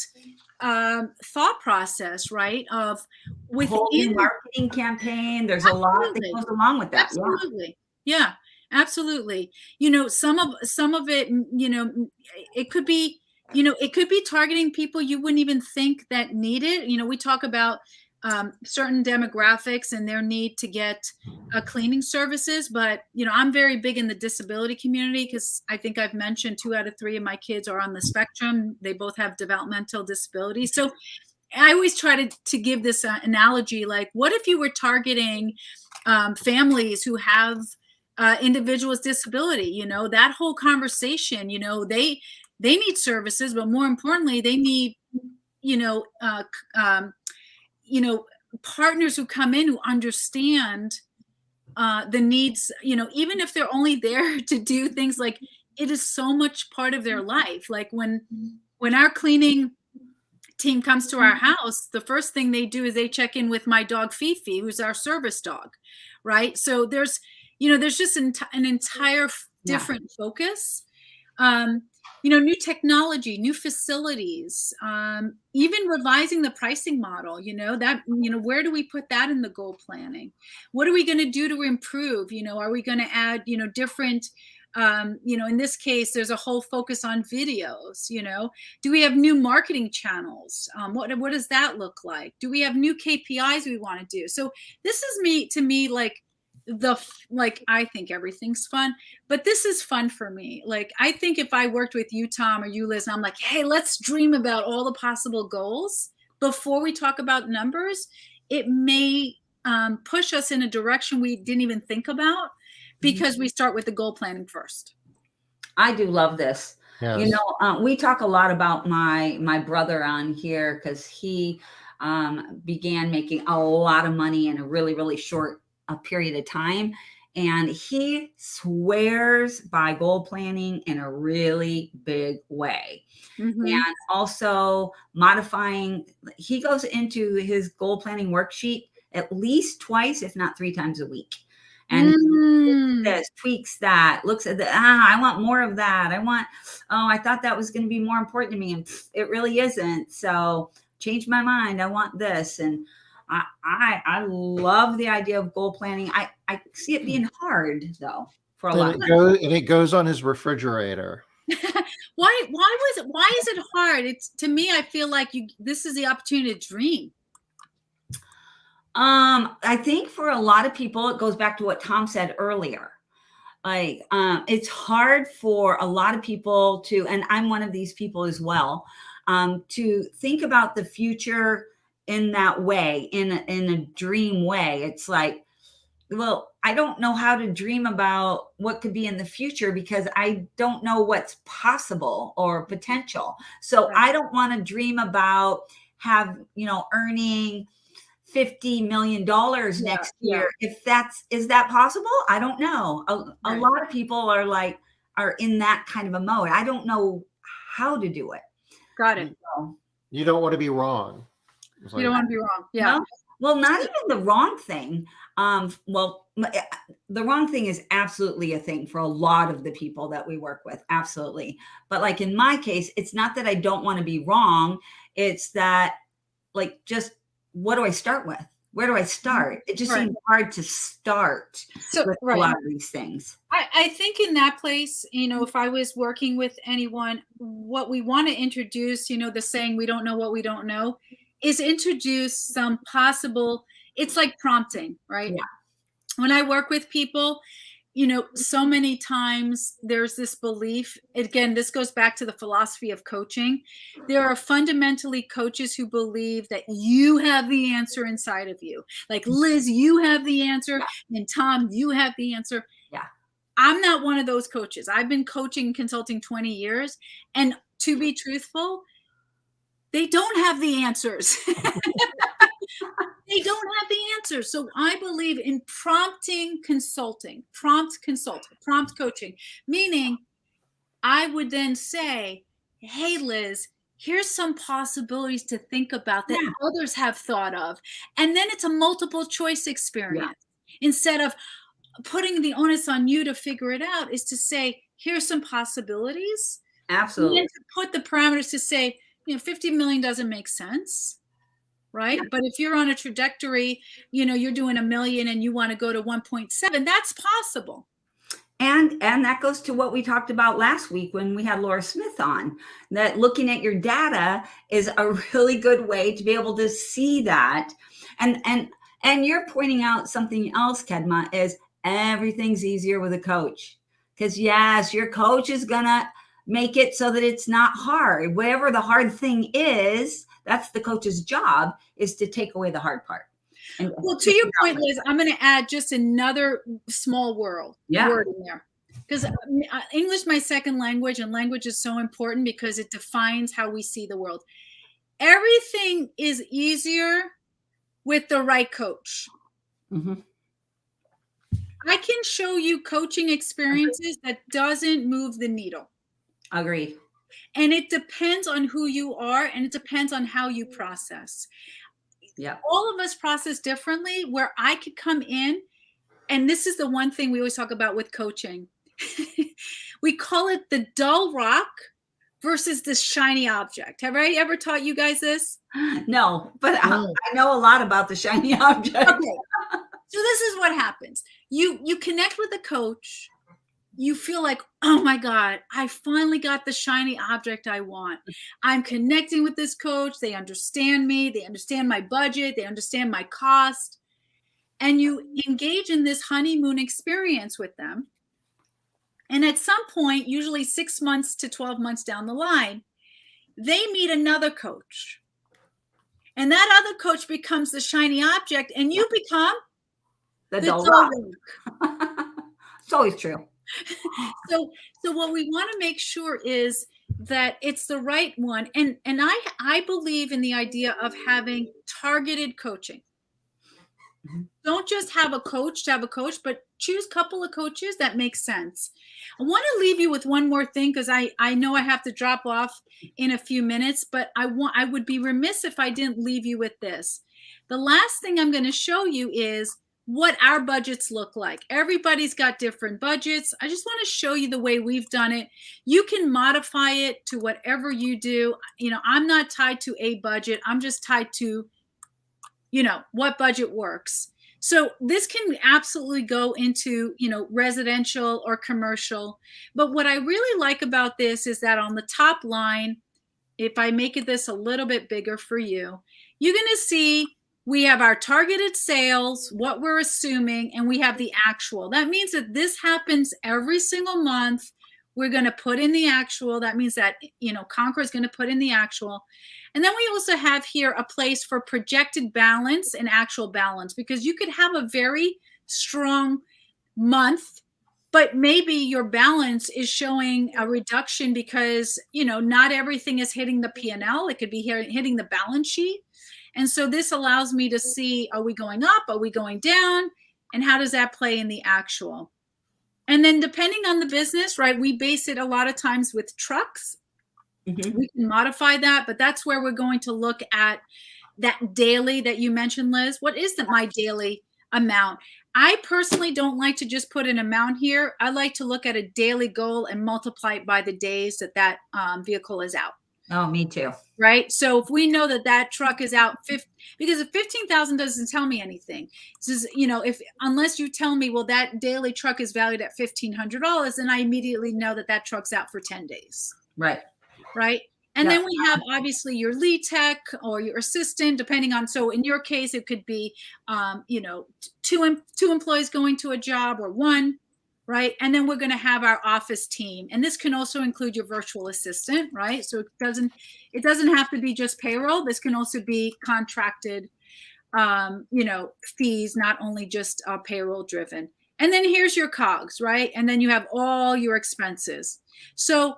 thought process, right? Of within whole marketing campaign. There's a lot that goes along with that. Absolutely. Yeah, absolutely. Some of it, it could be, it could be targeting people you wouldn't even think that need it. We talk about certain demographics and their need to get cleaning services. But, I'm very big in the disability community because I think I've mentioned 2 out of 3 of my kids are on the spectrum. They both have developmental disabilities. So I always try to give this analogy, like, what if you were targeting families who have individuals with disability? That whole conversation, they need services, but more importantly, they need, partners who come in who understand the needs, even if they're only there to do things like, it is so much part of their life. Like when our cleaning team comes to our house, the first thing they do is they check in with my dog Fifi, who's our service dog, right? So there's just an entire different focus. New technology, new facilities, even revising the pricing model, where do we put that in the goal planning? What are we going to do to improve? Are we going to add, different, in this case, there's a whole focus on videos, do we have new marketing channels? What does that look like? Do we have new KPIs we want to do? So this is to me, I think everything's fun, but this is fun for me. Like, I think if I worked with you, Tom, or you, Liz, and I'm like, hey, let's dream about all the possible goals before we talk about numbers, it may push us in a direction we didn't even think about because we start with the goal planning first. I do love this. Yes. We talk a lot about my brother on here because he began making a lot of money in a really, really short period of time. And he swears by goal planning in a really big way. Mm-hmm. And also modifying, he goes into his goal planning worksheet at least twice, if not 3 times a week. And this, tweaks that, looks at I want more of that. I thought that was going to be more important to me. And it really isn't. So change my mind. I want this. And I love the idea of goal planning. I see it being hard though for a lot. And it goes on his refrigerator. Why is it hard? It's, to me, I feel like this is the opportunity to dream. I think for a lot of people, it goes back to what Tom said earlier. Like, it's hard for a lot of people to, and I'm one of these people as well, to think about the future in that way, in a dream way. It's like, well, I don't know how to dream about what could be in the future because I don't know what's possible or potential. So I don't want to dream about have, earning $50 million next year. Is that possible? I don't know. A lot of people are in that kind of a mode. I don't know how to do it. Got it. So, You don't want to be wrong. You don't want to be wrong. Yeah. Well, not even the wrong thing. The wrong thing is absolutely a thing for a lot of the people that we work with. Absolutely. But like in my case, it's not that I don't want to be wrong. It's that just what do I start with? Where do I start? It just seems hard to start with a lot of these things. I think in that place, if I was working with anyone, what we want to introduce, the saying, we don't know what we don't know, is introduce some possible, it's like prompting, right? Yeah. When I work with people, so many times there's this belief, again, this goes back to the philosophy of coaching. There are fundamentally coaches who believe that you have the answer inside of you. Like Liz, you have the answer, and Tom, you have the answer. Yeah. I'm not one of those coaches. I've been coaching and consulting 20 years. And to be truthful, they don't have the answers. They don't have the answer. So I believe in prompting consulting, prompt coaching, meaning I would then say, hey, Liz, here's some possibilities to think about that others have thought of. And then it's a multiple choice experience. Instead of putting the onus on you to figure it out, is to say, here's some possibilities. Absolutely. And then to put the parameters to say, 50 million doesn't make sense. Right. Yeah. But if you're on a trajectory, you're doing $1 million and you want to go to 1.7, that's possible. And that goes to what we talked about last week when we had Laura Smith on, that looking at your data is a really good way to be able to see that. And you're pointing out something else, Kedma, is everything's easier with a coach. Because yes, your coach is going to make it so that it's not hard. Whatever the hard thing is, that's the coach's job, is to take away the hard part. Well, to your point, Liz, I'm going to add just another small word in there. Because English, my second language, and language is so important because it defines how we see the world. Everything is easier with the right coach. Mm-hmm. I can show you coaching experiences that doesn't move the needle. Agreed. And it depends on who you are, and it depends on how you process. Yeah. All of us process differently, where I could come in, and this is the one thing we always talk about with coaching. We call it the dull rock versus the shiny object. Have I ever taught you guys this? No, but I know a lot about the shiny object. Okay. So this is what happens. You connect with a coach. You feel like, oh my God, I finally got the shiny object I want. I'm connecting with this coach. They understand me. They understand my budget. They understand my cost. And you engage in this honeymoon experience with them. And at some point, usually 6 months to 12 months down the line, they meet another coach. And that other coach becomes the shiny object, and you become the dull rock. It's always true. So what we want to make sure is that it's the right one. And I believe in the idea of having targeted coaching. Mm-hmm. Don't just have a coach to have a coach, but choose a couple of coaches that make sense. I want to leave you with one more thing, because I know I have to drop off in a few minutes, but I would be remiss if I didn't leave you with this. The last thing I'm going to show you is what our budgets look like. Everybody's got different budgets. I just want to show you the way we've done it. You can modify it to whatever you do. I'm not tied to a budget. I'm just tied to, what budget works. So this can absolutely go into, residential or commercial. But what I really like about this is that on the top line, if I make this a little bit bigger for you, you're going to see we have our targeted sales, what we're assuming, and we have the actual. That means that this happens every single month. We're going to put in the actual. That means that, Concor is going to put in the actual. And then we also have here a place for projected balance and actual balance, because you could have a very strong month but maybe your balance is showing a reduction because, not everything is hitting the P&L. It could be hitting the balance sheet. And so this allows me to see, are we going up? Are we going down? And how does that play in the actual? And then depending on the business, right, we base it a lot of times with trucks. Mhm. We can modify that, but that's where we're going to look at that daily that you mentioned, Liz. What is my daily amount? I personally don't like to just put an amount here. I like to look at a daily goal and multiply it by the days that vehicle is out. Oh, me too. Right. So if we know that truck is out because if 15,000 doesn't tell me anything, this is, unless you tell me, well, that daily truck is valued at $1,500, then I immediately know that truck's out for 10 days. Right. Right. And Yeah. then we have obviously your lead tech or your assistant, depending on, so in your case, it could be, two employees going to a job or one, right? And then we're going to have our office team. And this can also include your virtual assistant, right? So it doesn't have to be just payroll. This can also be contracted, fees, not only just payroll driven. And then here's your COGS, right? And then you have all your expenses. So,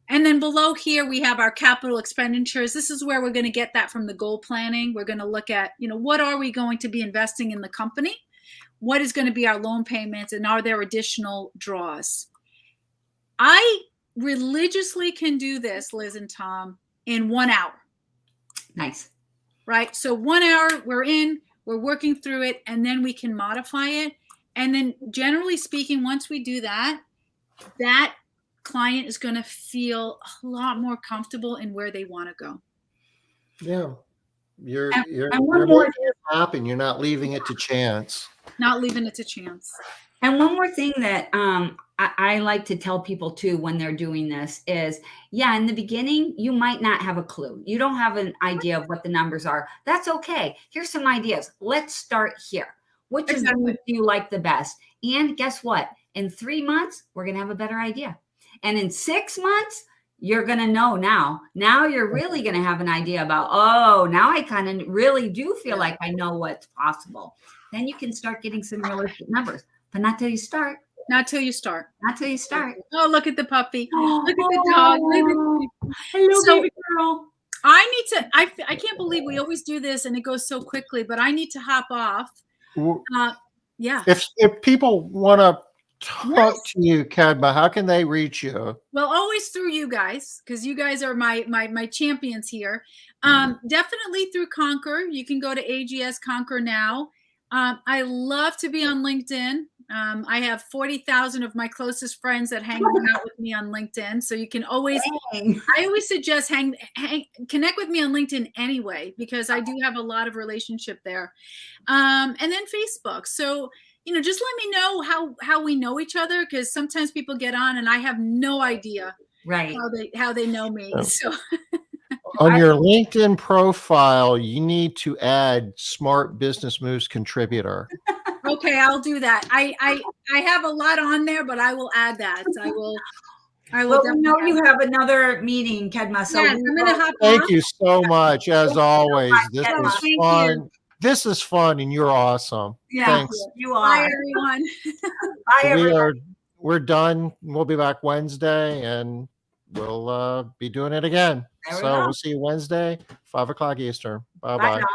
and then below here, we have our capital expenditures. This is where we're going to get that from the goal planning. We're going to look at, what are we going to be investing in the company? What is going to be our loan payments? And are there additional draws? I religiously can do this, Liz and Tom, in 1 hour. Nice. Right? So 1 hour, we're working through it, and then we can modify it. And then generally speaking, once we do that client is going to feel a lot more comfortable in where they want to go. Yeah. You're and one making more- it happen. You're not leaving it to chance. Not leaving it to chance. And one more thing that I like to tell people too when they're doing this is, in the beginning, you might not have a clue. You don't have an idea of what the numbers are. That's okay. Here's some ideas. Let's start here. Which of them do you like the best? And guess what? In 3 months, we're going to have a better idea. And in 6 months, you're going to know now. Now you're really going to have an idea about, now I kind of really do feel like I know what's possible. Then you can start getting some realistic numbers, but not till you start. Not till you start. Not till you start. Oh, look at the puppy. Look at the dog. Hello, baby girl. I can't believe we always do this and it goes so quickly, but I need to hop off. Yeah. If people want to talk to you, Kedma, how can they reach you? Well, always through you guys, because you guys are my champions here. Definitely through Conquer. You can go to AGS Conquer now. I love to be on LinkedIn. I have 40,000 of my closest friends that hang out with me on LinkedIn. So you can always, I always suggest connect with me on LinkedIn anyway, because I do have a lot of relationship there. And then Facebook. So, just let me know how we know each other, because sometimes people get on and I have no idea how they know me. So on your LinkedIn profile, you need to add Smart Business Moves contributor. Okay, I'll do that. I have a lot on there, but I will add that. I will. Well, we know you have another meeting, Kedma. So yes, I'm gonna hop Thank off. you so much, as always. This Kedma. was Thank fun. you. This is fun, and you're awesome. Yeah, Thanks. you are. Bye, everyone. Bye, everyone. We're done. We'll be back Wednesday, and we'll be doing it again. There we So go. we'll see you Wednesday, 5 o'clock Eastern. Bye Bye-bye. now.